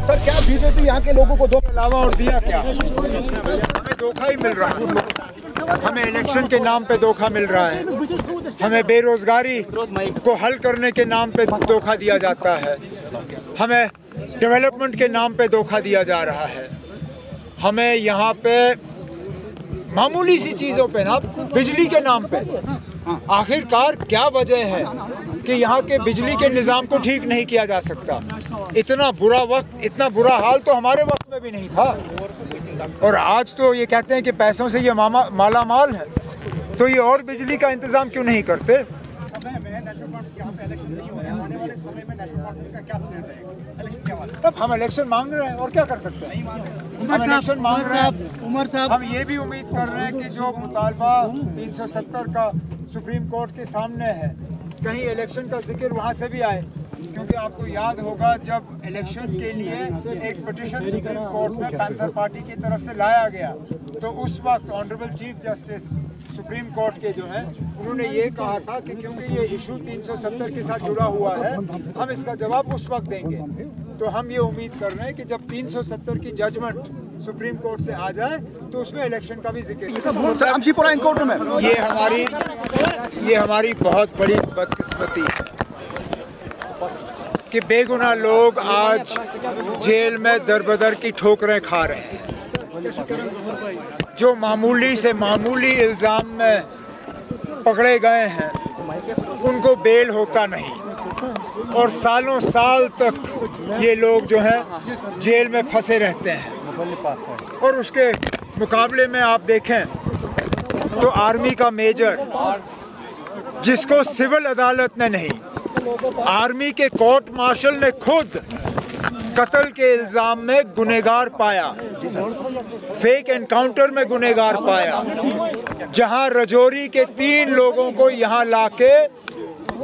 Sir क्या BJP यहाँ के लोगों को धोखा अलावा और दिया क्या? हमें धोखा ही मिल रहा है। हमें इलेक्शन के नाम पे धोखा मिल रहा है। हमें बेरोजगारी को हल करने के नाम पे धोखा दिया जाता है। हमें डेवलपमेंट के नाम पे धोखा दिया जा रहा है। हमें यहाँ पे मामूली सी चीज़ों पे ना, बिजली के नाम पे, आखिरकार क्या वजह है कि यहाँ के बिजली के निज़ाम को ठीक नहीं किया जा सकता? इतना बुरा वक्त, इतना बुरा हाल तो हमारे वक्त में भी नहीं था। और आज तो ये कहते हैं कि पैसों से ये माला माल है, तो ये और बिजली का इंतज़ाम क्यों नहीं करते? तब हम इलेक्शन मांग रहे हैं और क्या कर सकते हैं? हम इलेक्शन मांग रहे हैं। उमर साहब, हम ये भी उम्मीद कर रहे हैं कि जो मुतालबा 370 का सुप्रीम कोर्ट के सामने है, कहीं इलेक्शन का जिक्र वहाँ से भी आए, क्योंकि आपको याद होगा जब इलेक्शन के लिए एक पिटीशन सुप्रीम कोर्ट में पैंथर पार्टी की तरफ से लाया गया, तो उस वक्त honourable chief justice supreme court के जो हैं, उन्होंने ये कहा था कि क्योंकि ये इशू 370 के साथ जुड़ा हुआ है, हम इसका जवाब उस वक्त देंगे। तो हम ये उम्मीद कर रहे हैं कि जब 370 की जजमेंट सुप्रीम कोर्ट से आ जाए तो उसमें इलेक्शन का भी जिक्र। ये हमारी बहुत बड़ी बदकिस्मती है कि बेगुनाह लोग आज जेल में दरबदर की ठोकरें खा रहे हैं। जो मामूली से मामूली इल्ज़ाम में पकड़े गए हैं उनको बेल होता नहीं, और सालों साल तक ये लोग जो हैं जेल में फंसे रहते हैं। और उसके मुकाबले में आप देखें तो आर्मी का मेजर, जिसको सिविल अदालत ने नहीं, आर्मी के कोर्ट मार्शल ने खुद कत्ल के इल्ज़ाम में गुनहगार पाया, फेक एनकाउंटर में गुनहगार पाया, जहां रजौरी के 3 लोगों को यहां लाके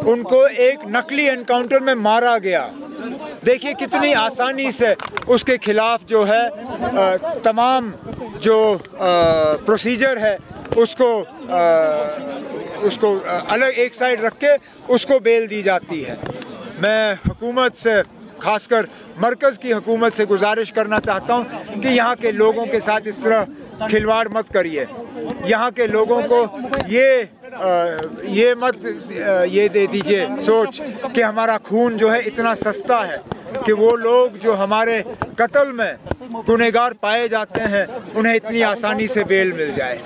उनको एक नकली एनकाउंटर में मारा गया। देखिए कितनी आसानी से उसके खिलाफ जो है तमाम जो प्रोसीजर है उसको अलग एक साइड रख के उसको बेल दी जाती है। मैं हुकूमत से, खासकर मरकज़ की हुकूमत से गुजारिश करना चाहता हूँ कि यहाँ के लोगों के साथ इस तरह खिलवाड़ मत करिए। यहाँ के लोगों को ये मत ये दे दीजिए सोच कि हमारा खून जो है इतना सस्ता है कि वो लोग जो हमारे कत्ल में गुनहगार पाए जाते हैं उन्हें इतनी आसानी से बेल मिल जाए।